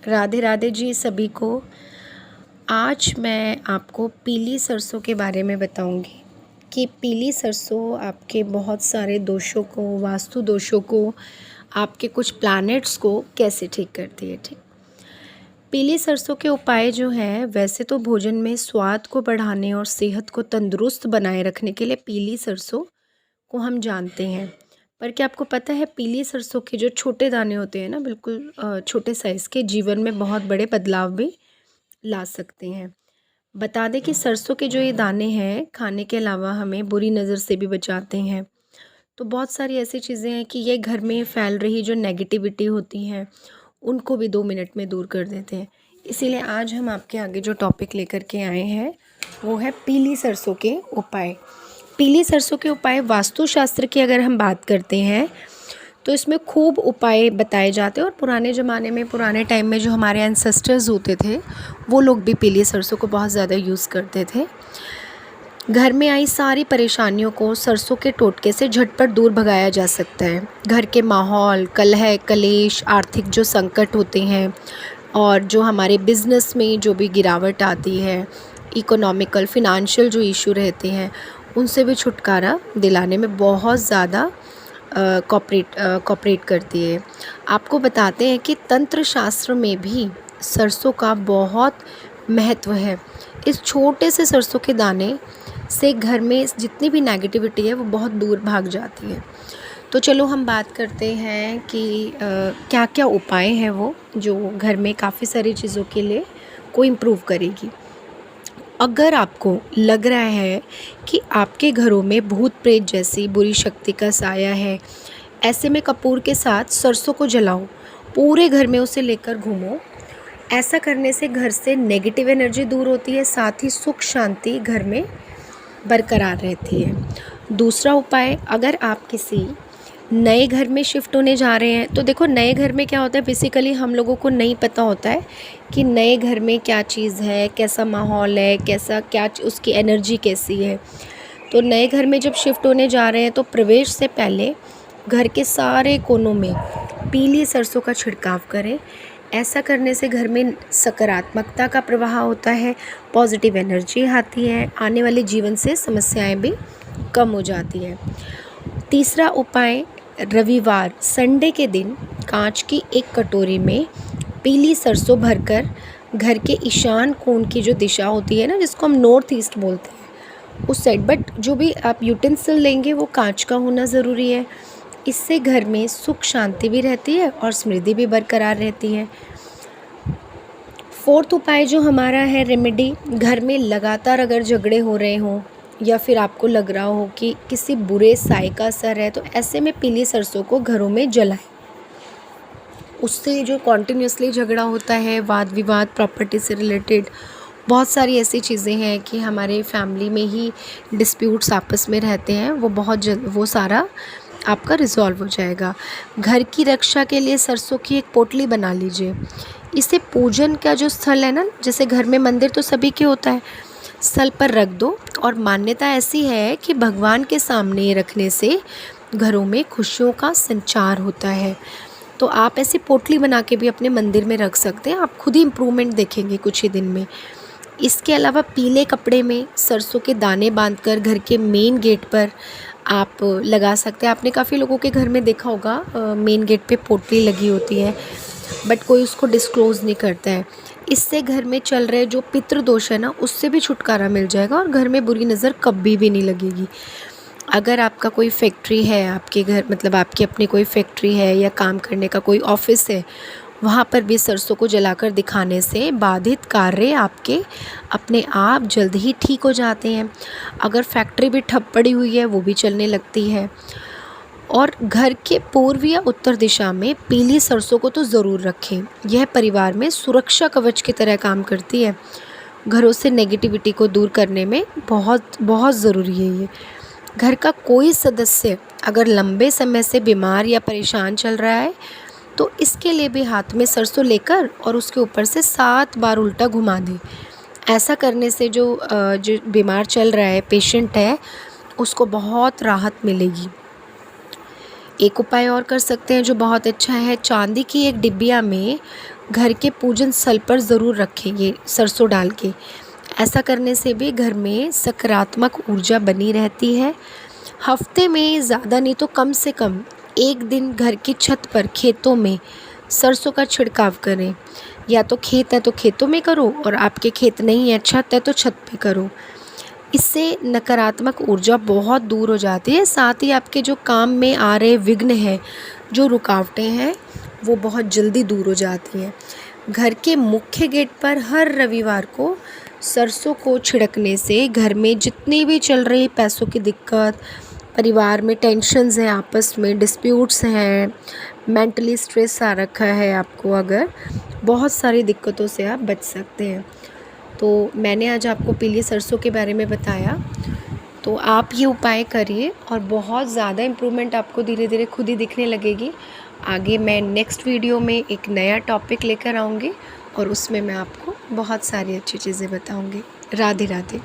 राधे राधे जी सभी को। आज मैं आपको पीली सरसों के बारे में बताऊंगी कि पीली सरसों आपके बहुत सारे दोषों को, वास्तु दोषों को, आपके कुछ प्लैनेट्स को कैसे ठीक करती है। ठीक, पीली सरसों के उपाय जो हैं वैसे तो भोजन में स्वाद को बढ़ाने और सेहत को तंदुरुस्त बनाए रखने के लिए पीली सरसों को हम जानते हैं। पर क्या आपको पता है पीली सरसों के जो छोटे दाने होते हैं ना, बिल्कुल छोटे साइज़ के, जीवन में बहुत बड़े बदलाव भी ला सकते हैं। बता दें कि सरसों के जो ये दाने हैं खाने के अलावा हमें बुरी नज़र से भी बचाते हैं। तो बहुत सारी ऐसी चीज़ें हैं कि ये घर में फैल रही जो नेगेटिविटी होती हैं उनको भी 2 मिनट में दूर कर देते हैं। इसीलिए आज हम आपके आगे जो टॉपिक लेकर के आए हैं वो है पीली सरसों के उपाय। पीली सरसों के उपाय वास्तुशास्त्र की अगर हम बात करते हैं तो इसमें खूब उपाय बताए जाते हैं और पुराने ज़माने में, पुराने टाइम में जो हमारे एंसेस्टर्स होते थे वो लोग भी पीली सरसों को बहुत ज़्यादा यूज़ करते थे। घर में आई सारी परेशानियों को सरसों के टोटके से झटपट दूर भगाया जा सकता है। घर के माहौल, कलह, कलेश, आर्थिक जो संकट होते हैं और जो हमारे बिज़नेस में जो भी गिरावट आती है, इकोनॉमिकल, फिनेंशियल जो इशू रहते हैं, उनसे भी छुटकारा दिलाने में बहुत ज़्यादा कॉपरेट करती है। आपको बताते हैं कि तंत्र शास्त्र में भी सरसों का बहुत महत्व है। इस छोटे से सरसों के दाने से घर में जितनी भी नेगेटिविटी है वो बहुत दूर भाग जाती है। तो चलो हम बात करते हैं कि क्या क्या उपाय हैं वो जो घर में काफ़ी सारी चीज़ों के लिए को इम्प्रूव करेगी। अगर आपको लग रहा है कि आपके घरों में भूत प्रेत जैसी बुरी शक्ति का साया है, ऐसे में कपूर के साथ सरसों को जलाओ, पूरे घर में उसे लेकर घूमो। ऐसा करने से घर से नेगेटिव एनर्जी दूर होती है, साथ ही सुख शांति घर में बरकरार रहती है। दूसरा उपाय, अगर आप किसी नए घर में शिफ्ट होने जा रहे हैं तो देखो, नए घर में क्या होता है, बेसिकली हम लोगों को नहीं पता होता है कि नए घर में क्या चीज़ है, कैसा माहौल है, कैसा क्या उसकी एनर्जी कैसी है। तो नए घर में जब शिफ्ट होने जा रहे हैं तो प्रवेश से पहले घर के सारे कोनों में पीली सरसों का छिड़काव करें। ऐसा करने से घर में सकारात्मकता का प्रवाह होता है, पॉजिटिव एनर्जी आती है, आने वाले जीवन से समस्याएं भी कम हो जाती है। तीसरा उपाय, रविवार संडे के दिन कांच की एक कटोरी में पीली सरसों भरकर घर के ईशान कोण की जो दिशा होती है ना, जिसको हम नॉर्थ ईस्ट बोलते हैं, उस साइड, बट जो भी आप यूटेंसिल लेंगे वो कांच का होना ज़रूरी है। इससे घर में सुख शांति भी रहती है और समृद्धि भी बरकरार रहती है। फोर्थ उपाय जो हमारा है रेमेडी, घर में लगातार अगर झगड़े हो रहे हों या फिर आपको लग रहा हो कि किसी बुरे साए का असर है, तो ऐसे में पीली सरसों को घरों में जलाएं। उससे जो कॉन्टिन्यूसली झगड़ा होता है, वाद विवाद, प्रॉपर्टी से रिलेटेड बहुत सारी ऐसी चीज़ें हैं कि हमारे फैमिली में ही डिस्प्यूट्स आपस में रहते हैं, वो बहुत जल्द वो सारा आपका रिजॉल्व हो जाएगा। घर की रक्षा के लिए सरसों की एक पोटली बना लीजिए। इसे पूजन का जो स्थल है ना, जैसे घर में मंदिर तो सभी के होता है, स्थल पर रख दो। और मान्यता ऐसी है कि भगवान के सामने रखने से घरों में खुशियों का संचार होता है। तो आप ऐसी पोटली बना के भी अपने मंदिर में रख सकते हैं, आप खुद ही इम्प्रूवमेंट देखेंगे कुछ ही दिन में। इसके अलावा पीले कपड़े में सरसों के दाने बांधकर घर के मेन गेट पर आप लगा सकते हैं। आपने काफ़ी लोगों के घर में देखा होगा मेन गेट पे पोटली लगी होती है, बट कोई उसको डिस्क्लोज़ नहीं करता है। इससे घर में चल रहे जो पितृदोष है ना, उससे भी छुटकारा मिल जाएगा और घर में बुरी नज़र कभी भी नहीं लगेगी। अगर आपका कोई फैक्ट्री है, आपके घर मतलब आपकी अपनी कोई फैक्ट्री है या काम करने का कोई ऑफिस है, वहाँ पर भी सरसों को जलाकर दिखाने से बाधित कार्य आपके अपने आप जल्द ही ठीक हो जाते हैं। अगर फैक्ट्री भी ठप पड़ी हुई है वो भी चलने लगती है। और घर के पूर्व या उत्तर दिशा में पीली सरसों को तो ज़रूर रखें। यह परिवार में सुरक्षा कवच की तरह काम करती है। घरों से नेगेटिविटी को दूर करने में बहुत बहुत ज़रूरी है ये। घर का कोई सदस्य अगर लंबे समय से बीमार या परेशान चल रहा है तो इसके लिए भी हाथ में सरसों लेकर और उसके ऊपर से 7 बार उल्टा घुमा दें। ऐसा करने से जो बीमार चल रहा है, पेशेंट है, उसको बहुत राहत मिलेगी। एक उपाय और कर सकते हैं जो बहुत अच्छा है, चांदी की एक डिबिया में घर के पूजन स्थल पर ज़रूर रखें ये सरसों डाल के। ऐसा करने से भी घर में सकारात्मक ऊर्जा बनी रहती है। हफ्ते में ज़्यादा नहीं तो कम से कम एक दिन घर की छत पर खेतों में सरसों का छिड़काव करें। या तो खेत है तो खेतों में करो, और आपके खेत नहीं है, छत है तो छत पे करो। इससे नकारात्मक ऊर्जा बहुत दूर हो जाती है। साथ ही आपके जो काम में आ रहे विघ्न हैं, जो रुकावटें हैं, वो बहुत जल्दी दूर हो जाती हैं। घर के मुख्य गेट पर हर रविवार को सरसों को छिड़कने से घर में जितनी भी चल रही पैसों की दिक्कत, परिवार में टेंशन्स हैं, आपस में डिस्प्यूट्स हैं, मेंटली स्ट्रेस आ रखा है आपको, अगर बहुत सारी दिक्कतों से आप बच सकते हैं। तो मैंने आज आपको पीली सरसों के बारे में बताया, तो आप ये उपाय करिए और बहुत ज़्यादा इम्प्रूवमेंट आपको धीरे धीरे खुद ही दिखने लगेगी। आगे मैं नेक्स्ट वीडियो में एक नया टॉपिक लेकर आऊँगी और उसमें मैं आपको बहुत सारी अच्छी चीज़ें बताऊँगी। राधे राधे।